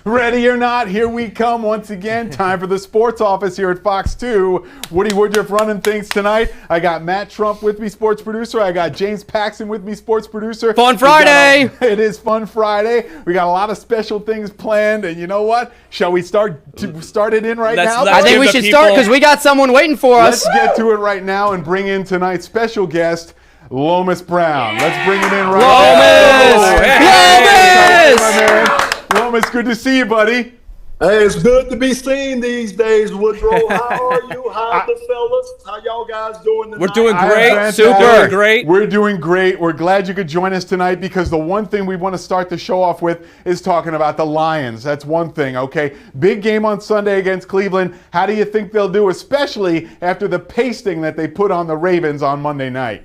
Ready or not, here we come once again. Time for the sports office here at Fox 2. Woody Woodruff running things tonight. I got Matt Trump with me, sports producer. I got James Paxton with me, sports producer. Fun Friday! It is Fun Friday. We got a lot of special things planned, and you know what? Shall we start it in right now? I think we should start because we got someone waiting for us. Let's get to it right now and bring in tonight's special guest, Lomas Brown. Let's bring him in right now. Lomas! Lomas, good to see you, buddy. Hey, it's good to be seen these days, Woodrow. How are you? How's the fellas? How y'all guys doing tonight? We're doing great. Super great. We're doing great. We're glad you could join us tonight because the one thing we want to start the show off with is talking about the Lions. That's one thing, okay? Big game on Sunday against Cleveland. How do you think they'll do, especially after the pasting that they put on the Ravens on Monday night?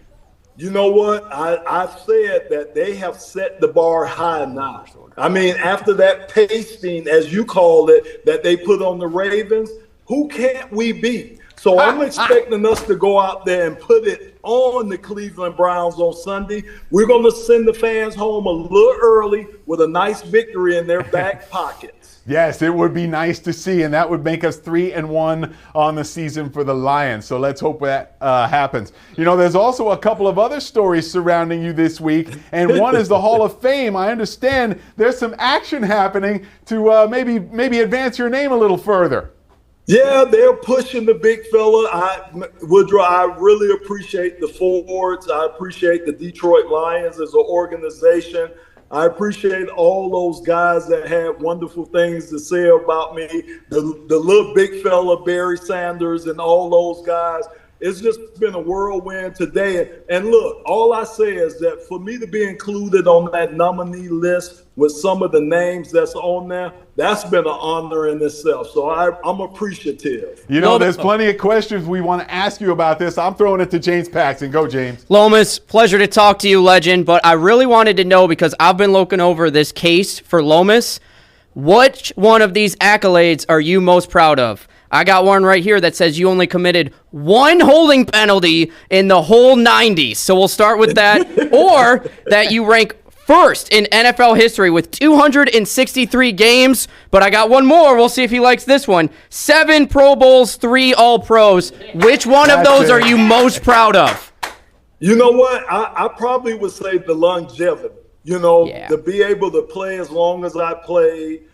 You know what? I've said that they have set the bar high now. I mean, after that pasting, as you call it, that they put on the Ravens, who can't we beat? So I'm expecting us to go out there and put it on the Cleveland Browns on Sunday. We're going to send the fans home a little early with a nice victory in their back pockets. Yes, it would be nice to see, and that would make us 3-1 on the season for the Lions. So let's hope that happens. You know, there's also a couple of other stories surrounding you this week, and one is the Hall of Fame. I understand there's some action happening to maybe advance your name a little further. Yeah, they're pushing the big fella. Woodrow, I really appreciate the Fords. I appreciate the Detroit Lions as an organization. I appreciate all those guys that had wonderful things to say about me. The little big fella, Barry Sanders, and all those guys. It's just been a whirlwind today. And look, all I say is that for me to be included on that nominee list with some of the names that's on there, that's been an honor in itself. So I'm appreciative. You know, there's plenty of questions we want to ask you about this. I'm throwing it to James Paxton. Go, James. Lomas, pleasure to talk to you, legend. But I really wanted to know, because I've been looking over this case for Lomas, which one of these accolades are you most proud of? I got one right here that says you only committed one holding penalty in the whole 90s. So we'll start with that. Or that you rank first in NFL history with 263 games. But I got one more. We'll see if he likes this one. 7 Pro Bowls, 3 All-Pros. Which one of those are you most proud of? You know what? I probably would say the longevity. You know, to be able to play as long as I played.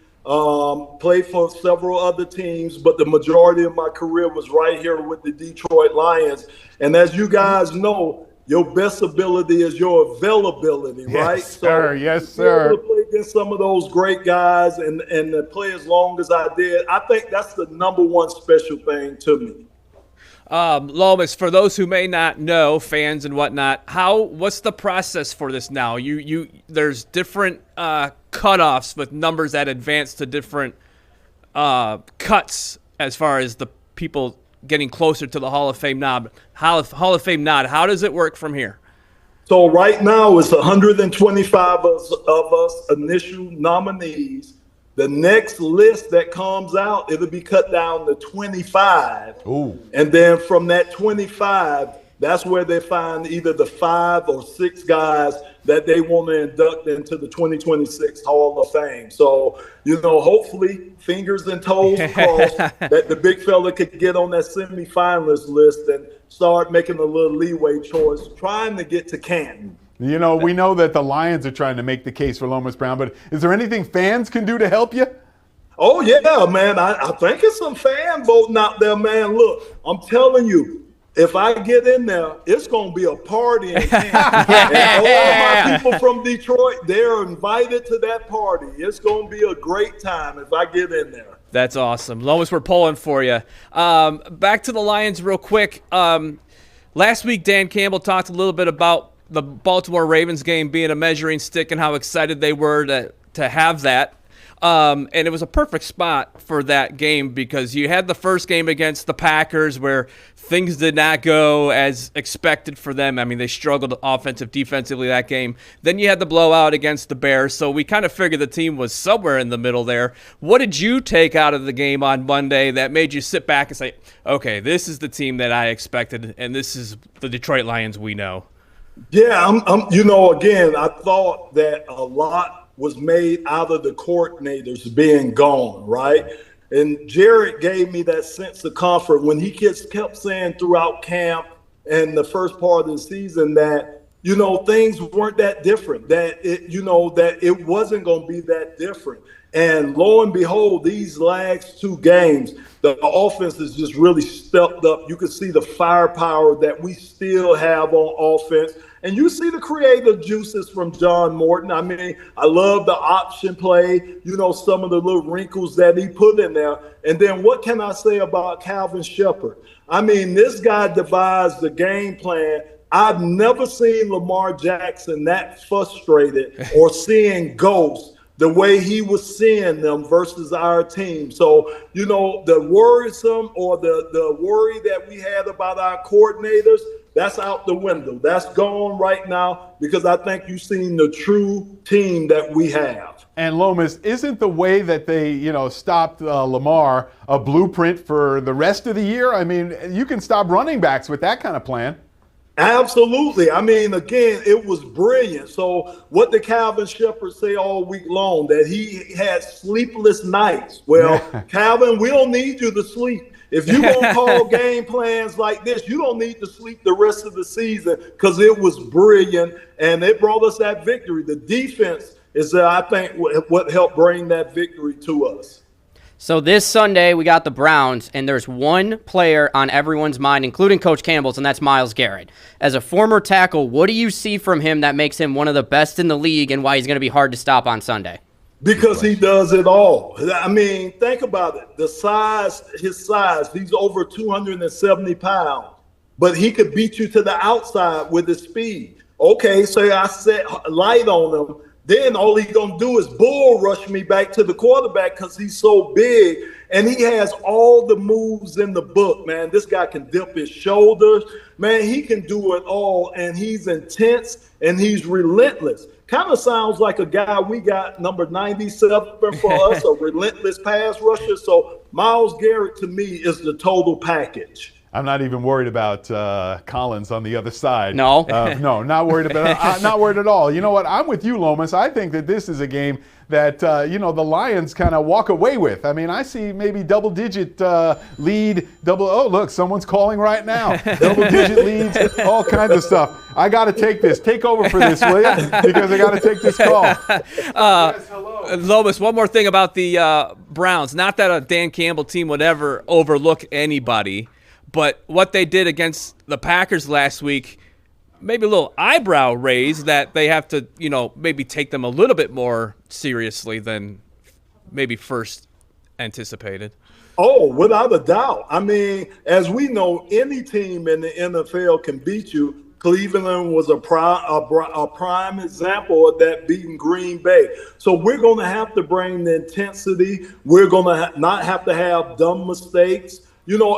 Played for several other teams, but the majority of my career was right here with the Detroit Lions. And as you guys know, your best ability is your availability, right? Yes, sir. Yes, to sir. be able to play against some of those great guys and to play as long as I did, I think that's the number one special thing to me. Lomas, for those who may not know, fans and whatnot, what's the process for this now? There's different cutoffs with numbers that advance to different cuts as far as the people getting closer to the Hall of Fame nod. Hall of Fame nod. How does it work from here? So right now it's 125 of us initial nominees. The next list that comes out, it'll be cut down to 25. Ooh. And then from that 25, that's where they find either the 5 or 6 guys that they want to induct into the 2026 Hall of Fame. So, you know, hopefully, fingers and toes crossed, that the big fella could get on that semifinalist list and start making a little leeway choice, trying to get to Canton. You know, we know that the Lions are trying to make the case for Lomas Brown, but is there anything fans can do to help you? Oh, yeah, man. I think it's some fan voting out there, man. Look, I'm telling you, if I get in there, it's going to be a party in Canton. And all my people from Detroit, they're invited to that party. It's going to be a great time if I get in there. That's awesome. Lomas, we're pulling for you. Back to the Lions real quick. Last week, Dan Campbell talked a little bit about the Baltimore Ravens game being a measuring stick and how excited they were to have that. And it was a perfect spot for that game because you had the first game against the Packers where things did not go as expected for them. I mean, they struggled defensively that game. Then you had the blowout against the Bears, so we kind of figured the team was somewhere in the middle there. What did you take out of the game on Monday that made you sit back and say, okay, this is the team that I expected, and this is the Detroit Lions we know? Yeah, you know, again, I thought that a lot was made out of the coordinators being gone, right? And Jared gave me that sense of comfort when he kept saying throughout camp and the first part of the season that, you know, things weren't that different, that it wasn't going to be that different. And lo and behold, these last 2 games, the offense has just really stepped up. You can see the firepower that we still have on offense. And you see the creative juices from John Morton. I mean, I love the option play, you know, some of the little wrinkles that he put in there. And then what can I say about Calvin Shepard? I mean, this guy devised the game plan. I've never seen Lamar Jackson that frustrated or seeing ghosts the way he was seeing them versus our team. So, you know, the worrisome or the worry that we had about our coordinators, that's out the window. That's gone right now because I think you've seen the true team that we have. And Lomas, isn't the way that they, you know, stopped Lamar a blueprint for the rest of the year? I mean, you can stop running backs with that kind of plan. Absolutely. I mean, again, it was brilliant. So what did Calvin Shepard say all week long? That he had sleepless nights. Well, Calvin, we don't need you to sleep. If you're going to call game plans like this, you don't need to sleep the rest of the season because it was brilliant, and it brought us that victory. The defense is, I think, what helped bring that victory to us. So this Sunday, we got the Browns, and there's one player on everyone's mind, including Coach Campbell's, and that's Myles Garrett. As a former tackle, what do you see from him that makes him one of the best in the league and why he's going to be hard to stop on Sunday? Because he does it all. I mean, think about it. His size, he's over 270 pounds, but he could beat you to the outside with his speed. Okay, so I set light on him. Then all he's going to do is bull rush me back to the quarterback because he's so big. And he has all the moves in the book, man. This guy can dip his shoulders. Man, he can do it all. And he's intense and he's relentless. Kind of sounds like a guy we got number 97 for us, a relentless pass rusher. So Myles Garrett, to me, is the total package. I'm not even worried about Collins on the other side. No? No, not worried about not worried at all. You know what? I'm with you, Lomas. I think that this is a game that, the Lions kind of walk away with. I mean, I see maybe double-digit lead, oh, look, someone's calling right now. Double-digit leads, all kinds of stuff. I got to take this. Take over for this, will you? Because I got to take this call. Yes, hello. Lomas, one more thing about the Browns. Not that a Dan Campbell team would ever overlook anybody, but what they did against the Packers last week, maybe a little eyebrow raise that they have to, maybe take them a little bit more seriously than maybe first anticipated. Oh, without a doubt. I mean, as we know, any team in the NFL can beat you. Cleveland was a prime example of that beating Green Bay. So we're going to have to bring the intensity. We're going to not have to have dumb mistakes.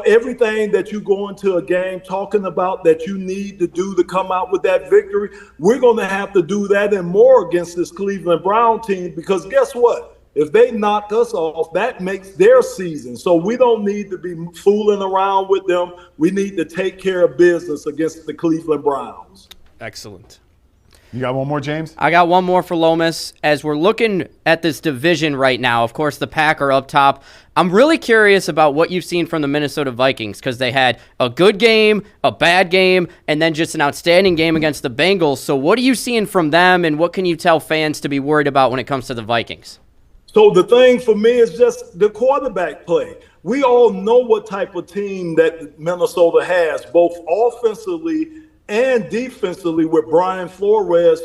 Everything that you go into a game talking about that you need to do to come out with that victory, we're going to have to do that and more against this Cleveland Brown team because guess what? If they knock us off, that makes their season. So we don't need to be fooling around with them. We need to take care of business against the Cleveland Browns. Excellent. You got one more, James? I got one more for Lomas. As we're looking at this division right now, of course, the Pack are up top. I'm really curious about what you've seen from the Minnesota Vikings because they had a good game, a bad game, and then just an outstanding game against the Bengals. So what are you seeing from them, and what can you tell fans to be worried about when it comes to the Vikings? So the thing for me is just the quarterback play. We all know what type of team that Minnesota has, both offensively and defensively with Brian Flores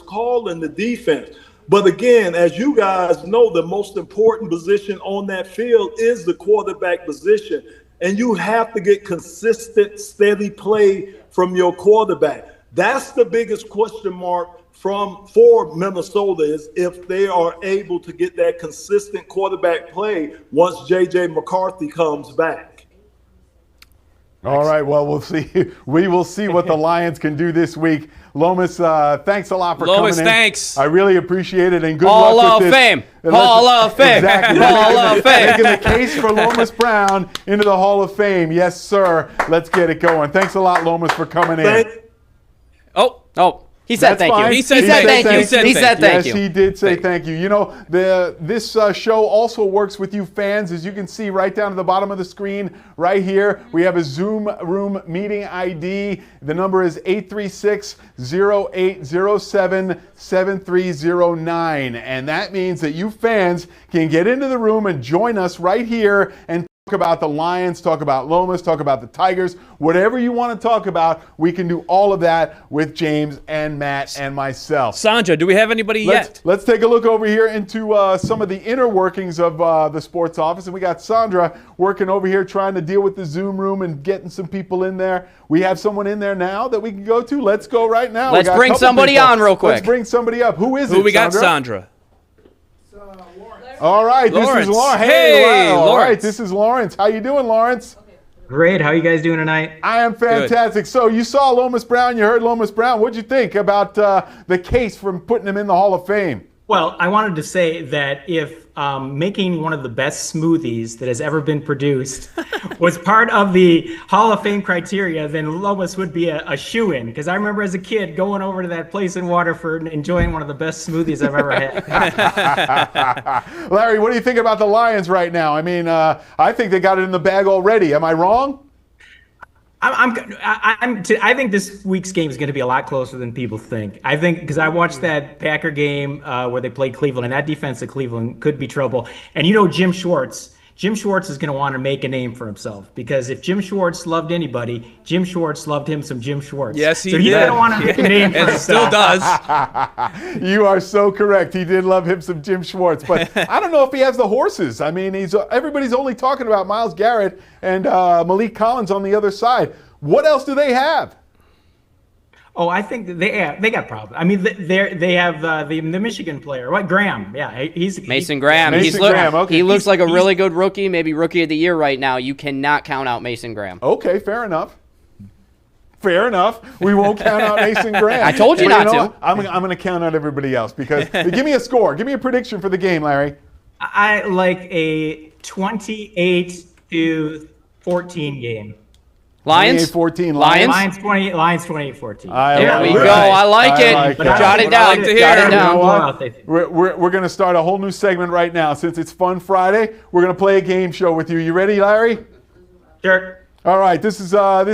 calling the defense. But again, as you guys know, the most important position on that field is the quarterback position. And you have to get consistent, steady play from your quarterback. That's the biggest question mark for Minnesota is if they are able to get that consistent quarterback play once J.J. McCarthy comes back. All right, well, we'll see. We will see what the Lions can do this week. Lomas, thanks a lot for coming in. Lomas, thanks. I really appreciate it, and good Hall luck with of this. Fame. Hall of Fame. Exactly. Hall of Fame. Taking the case for Lomas Brown into the Hall of Fame. Yes, sir. Let's get it going. Thanks a lot, Lomas, for coming in. Oh. He said That's thank you. fine. He said thank you. He said He said thank Yes, you. he did say thank you. You know, this show also works with you fans. As you can see right down at the bottom of the screen right here, we have a Zoom room meeting ID. The number is 836-0807-7309. And that means that you fans can get into the room and join us right here and talk about the Lions, talk about Lomas, talk about the Tigers, whatever you want to talk about, we can do all of that with James and Matt and myself. Sandra, do we have anybody yet? Let's take a look over here into some of the inner workings of the sports office. And we got Sandra working over here trying to deal with the Zoom room and getting some people in there. We have someone in there now that we can go to. Let's go right now. Let's bring somebody on real quick. Let's bring somebody up. Who is it, Who we got, Sandra? Sandra? All right, this Lawrence. is Lawrence. Hey, All Lawrence. right, this is Lawrence. How you doing, Lawrence? Great. How are you guys doing tonight? I am fantastic. So you saw Lomas Brown, you heard Lomas Brown. What'd you think about the case from putting him in the Hall of Fame? Well, I wanted to say that if making one of the best smoothies that has ever been produced was part of the Hall of Fame criteria, then Lomas would be a shoo-in. Because I remember as a kid going over to that place in Waterford and enjoying one of the best smoothies I've ever had. Larry, what do you think about the Lions right now? I mean, I think they got it in the bag already. Am I wrong? I think this week's game is going to be a lot closer than people think. I think because I watched that Packer game where they played Cleveland, and that defense of Cleveland could be trouble. And you know Jim Schwartz is going to want to make a name for himself, because if Jim Schwartz loved anybody, Jim Schwartz loved him some Jim Schwartz. Yes, he so did. he's going to want to make a name for And himself. still does. You are so correct. He did love him some Jim Schwartz, but I don't know if he has the horses. I mean, everybody's only talking about Myles Garrett and Malik Collins on the other side. What else do they have? Oh, I think they got problems. I mean, they have the Michigan player, what, Graham? Yeah, he's Mason Graham. Mason Graham, okay. He looks like a really good rookie, maybe rookie of the year right now. You cannot count out Mason Graham. Okay, fair enough. Fair enough. We won't count out Mason Graham. I told you But not to. what? I'm going to count out everybody else because give me a score. Give me a prediction for the game, Larry. I like a 28-14 game. Lions? 28-14 Lions? Lions 28-14. There we go. I like it. Jot it down. like to hear. Jot it You know down. what? We're going to start a whole new segment right now. Since it's Fun Friday, we're going to play a game show with you. You ready, Larry? Sure. All right, this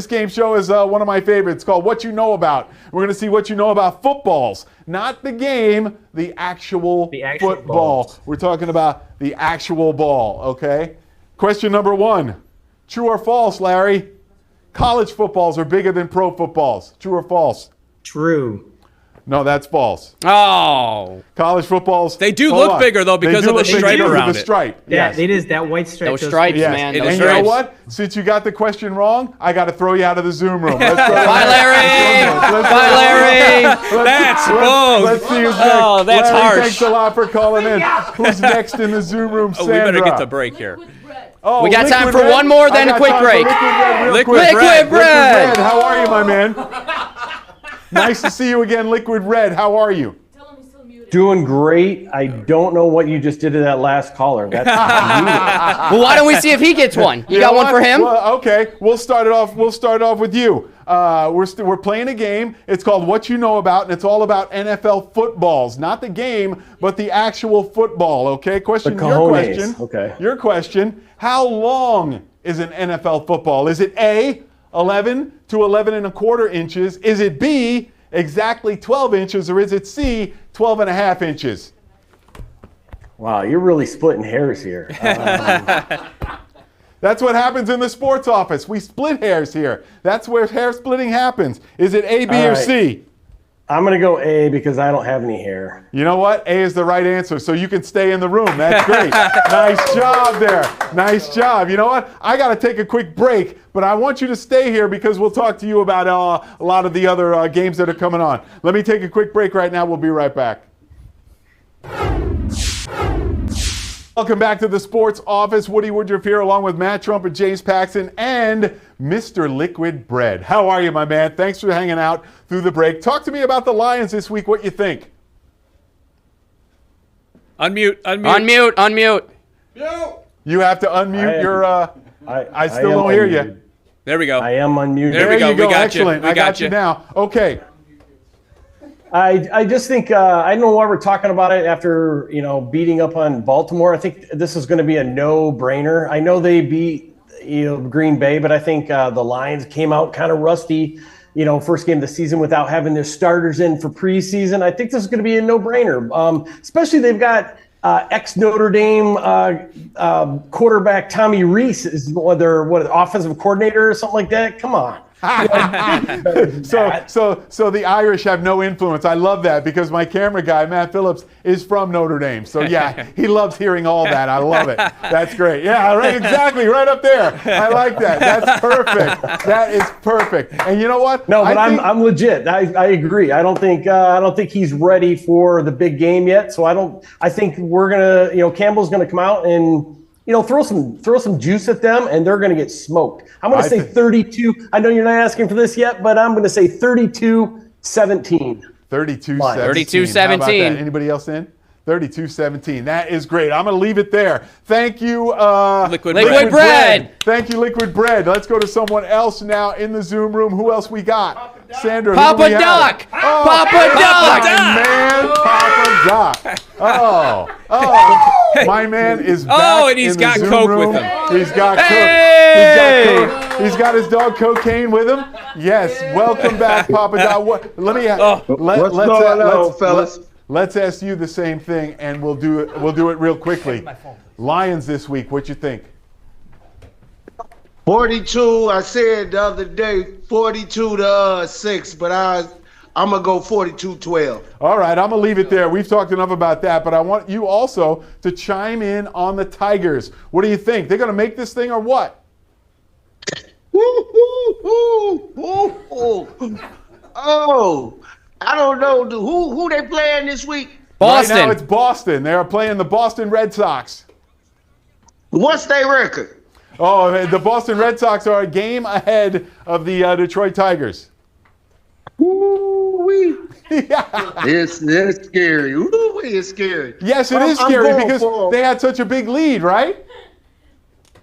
game show is one of my favorites. It's called What You Know About. We're going to see what you know about footballs. Not the game, the actual football. ball. We're talking about the actual ball, okay? Question number 1. True or false, Larry? College footballs are bigger than pro footballs. True or false? True. No, that's false. Oh. College footballs. They do hold look on. bigger, though, They because do of the look bigger stripe because of around the it. stripe. Yeah, Yes. it is that white stripe. Those stripes, Yes. man. It And Those you know stripes. what? Since you got the question wrong, I got to throw you out of the Zoom room. Let's go. Bye, Larry. Bye, Larry. That's Let's see who's next. Oh, that's Larry, harsh. Thanks a lot for calling in. Who's next in the Zoom room? Oh, Sandra. we better get the break here. Oh, We got time Liquid for Red? one more, then I a got quick time for break. Liquid Red real Liquid quick. Red. Liquid Red. Red, how are you, my man? Nice to see you again, Liquid Red. How are you? Doing great. I don't know what you just did to that last caller. That's Well, why don't we see if he gets one? You got know one what? for him? Well, okay, we'll start it off. We'll start off with you. We're playing a game. It's called What You Know About, and it's all about NFL footballs, not the game, but the actual football. Okay, question. The Your cojones. question. Okay. Your question. How long is an NFL football? Is it A, 11 to 11 and a quarter inches? Is it B, exactly 12 inches, or is it C, 12 and a half inches? wow. You're really splitting hairs here. That's what happens in the sports office. We split hairs here. That's where hair splitting happens. Is it A, B, All or right. C? I'm gonna go A because I don't have any hair. You know what? A is the right answer, so you can stay in the room. That's great. Nice job there. Nice job. You know what? I got to take a quick break, but I want you to stay here because we'll talk to you about a lot of the other games that are coming on. Let me take a quick break right now. We'll be right back. Welcome back to the Sports Office. Woody Woodruff here along with Matt Trump and James Paxton and Mr. Liquid Bread. How are you, my man? Thanks for hanging out through the break. Talk to me about the Lions this week, what you think. Unmute. Unmute. You have to unmute your... I still am don't hear unmuted. you. There we go. I am unmuted. There we go. you go. We got you. Excellent. We I got got you you. now. Okay. I just think I don't know why we're talking about it after beating up on Baltimore. I think this is going to be a no-brainer. I know they beat Green Bay, but I think the Lions came out kind of rusty. First game of the season without having their starters in for preseason. I think this is going to be a no-brainer. Especially they've got ex-Notre Dame quarterback Tommy Rees is their offensive coordinator or something like that. Come on. So the Irish have no influence. I love that because my camera guy, Matt Phillips, is from Notre Dame. So yeah, he loves hearing all that. I love it. That's great. Yeah, right, exactly, right up there. I like that. That's perfect. That is perfect. And you know what? No, but I'm legit. I agree. I don't think he's ready for the big game yet. So I think we're gonna, Campbell's gonna come out and throw some juice at them, and they're going to get smoked. I'm going to say 32. I know you're not asking for this yet, but I'm going to say 32-17. 32-17. 32-17. Anybody else in? 32-17. That is great. I'm going to leave it there. Thank you, Liquid Bread. Thank you, Liquid Bread. Let's go to someone else now in the Zoom room. Who else we got? Sandra. Papa Doc. Oh, Papa Doc. My man, Papa Doc. Oh, my man is back. Oh, and he's got Coke with him. He's got Hey! Coke. He's got his dog Cocaine with him. Yes, welcome back, Papa Doc. What's going on, fellas? Let's ask you the same thing, and we'll do it. We'll do it real quickly. Lions this week. What you think? 42. I said the other day 42-6, but I'm gonna go 42-12. All right, I'm gonna leave it there. We've talked enough about that, but I want you also to chime in on the Tigers. What do you think? They're gonna make this thing or what? Oh, I don't know. Who they playing this week? Boston. Right now it's Boston. They are playing the Boston Red Sox. What's their record? Oh, the Boston Red Sox are a game ahead of the Detroit Tigers. Ooh-wee. It's scary. Ooh-wee, it's scary. Yes, it is scary because they had such a big lead, right?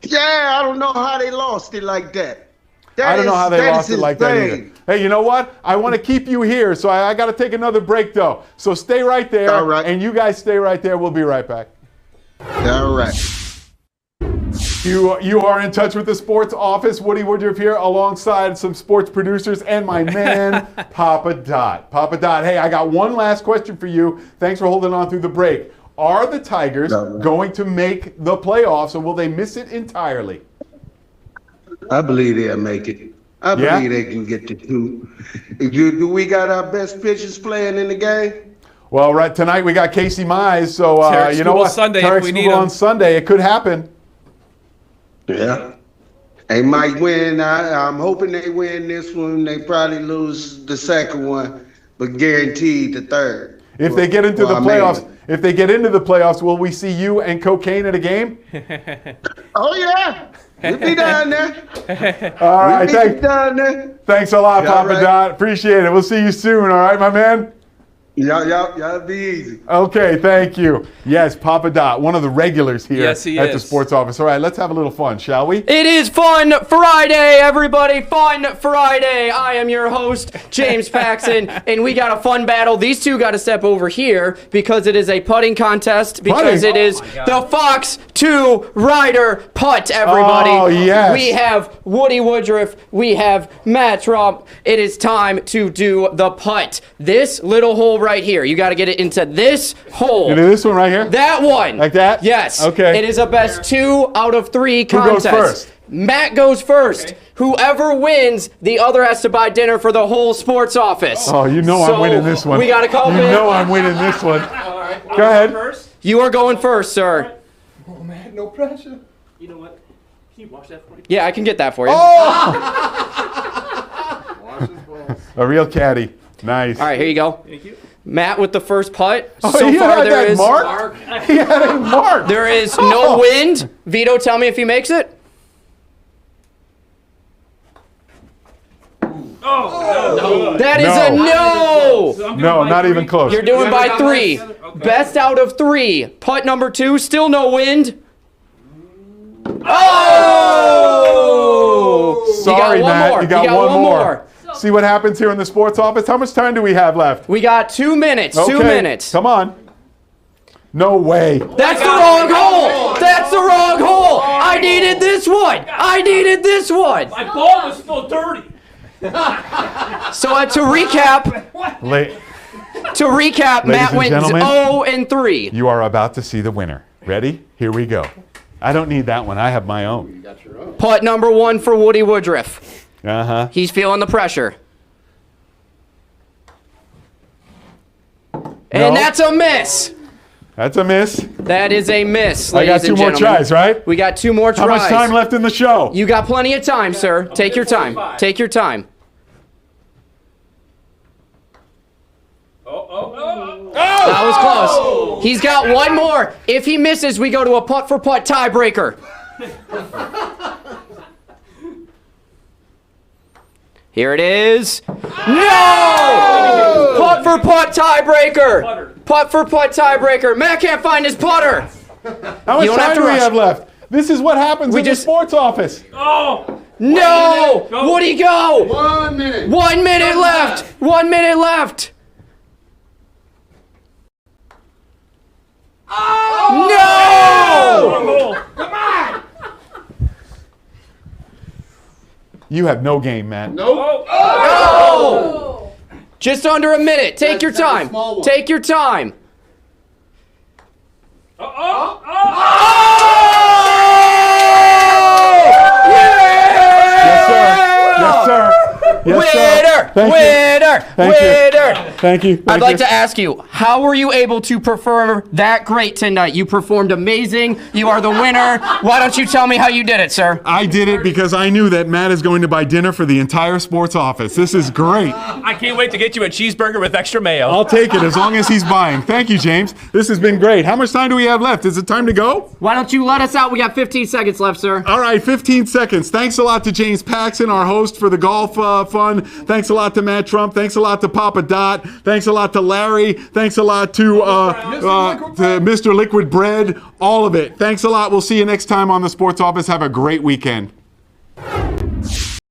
Yeah, I don't know how they lost it like that. I don't know how they lost it like that either. Hey, you know what? I want to keep you here, so I got to take another break, though. So stay right there, all right. And you guys stay right there. We'll be right back. All right. You are in touch with the sports office. Woody Woodruff here alongside some sports producers and my man, Papa Dot. Papa Dot, hey, I got one last question for you. Thanks for holding on through the break. Are the Tigers going to make the playoffs, or will they miss it entirely? I believe they'll make it. I believe they can get to 2. Do we got our best pitchers playing in the game? Well, right tonight we got Casey Mize, so you know what? Sunday Tarek if we need him. on Sunday. It could happen. Yeah. They might win. I'm hoping they win this one. They probably lose the second one, but guaranteed the third. If they get into the playoffs, will we see you and Cocaine at a game? Oh yeah. We'll be down there. All right, we'll be down there. Thanks a lot, Papa right. Dot. Appreciate it. We'll see you soon, all right, my man? Y'all be easy. Okay, thank you. Yes, Papa Dot, one of the regulars here Yes, he at the is. sports office. All right, let's have a little fun, shall we? It is Fun Friday, everybody. Fun Friday. I am your host, James Paxson, and we got a fun battle. These two got to step over here because it is a putting contest because it is the Fox 2 Rider Putt, everybody. Oh, yes. We have Woody Woodruff. We have Matt Trump. It is time to do the putt. This little hole right here. You got to get it into this hole. Into this one right here? That one. Like that? Yes. Okay. It is a best 2 out of 3 contest. Who goes first? Matt goes first. Okay. Whoever wins, the other has to buy dinner for the whole sports office. Oh, you know I'm winning this one. We got to call You know I'm winning this one. All right. Go ahead. First? You are going first, sir. Oh, man, no pressure. You know what? Can you wash that for me? Yeah, I can get that for you. Oh! Wash his balls. A real caddy. Nice. All right, here you go. Thank you. Matt with the first putt. Oh, So he far had there that is mark? He had a mark. there is no wind. Vito, tell me if he makes it. No. That is a no. So I'm doing No, by not 3. even close. You're doing Yeah, by we got 3. that together? Okay. Best out of 3. Putt number 2, still no wind. Oh! Sorry, you got one Matt. more. You got one more. See what happens here in the sports office. How much time do we have left? We got 2 minutes. Okay, 2 minutes. Come on. No way. That's the wrong hole. That's the wrong hole. I needed this one. I needed this one. My ball was still dirty. So to recap, Matt and went gentlemen, 0-3. You are about to see the winner. Ready? Here we go. I don't need that one. I have my own. Putt number 1 for Woody Woodruff. Uh-huh. He's feeling the pressure. And that's a miss. That's a miss. That is a miss, I got ladies two and more gentlemen. tries, right? We got 2 more tries. How much time left in the show? You got plenty of time, sir. Take your time. Take your time. That was close. He's got one more. If he misses, we go to a putt-for-putt tiebreaker. Here it is. No! Putt-for-putt tiebreaker. Putt-for-putt tiebreaker. Matt can't find his putter. How much You don't have time to do we rush. have left? This is what happens in the just- sports office. Oh! No! Woody, go! 1 minute. 1 minute left. 1 minute left. No! Come on! You have no game, man. Nope. No! Just under a minute. Take your time. small one. Take your time. Yes, sir. Yes, sir. Yes, sir. Winner! Winner! Thank you. Winner! Thank you. I'd like to ask you, how were you able to perform that great tonight? You performed amazing. You are the winner. Why don't you tell me how you did it, sir? I did it because I knew that Matt is going to buy dinner for the entire sports office. This is great. I can't wait to get you a cheeseburger with extra mayo. I'll take it as long as he's buying. Thank you, James. This has been great. How much time do we have left? Is it time to go? Why don't you let us out? We got 15 seconds left, sir. All right, 15 seconds. Thanks a lot to James Paxson, our host for the golf fun. Thanks a lot to Matt Trump. Thanks a lot to Papa Dot. Thanks a lot to Larry. Thanks a lot to Mr. Liquid Bread. All of it. Thanks a lot. We'll see you next time on the Sports Office. Have a great weekend.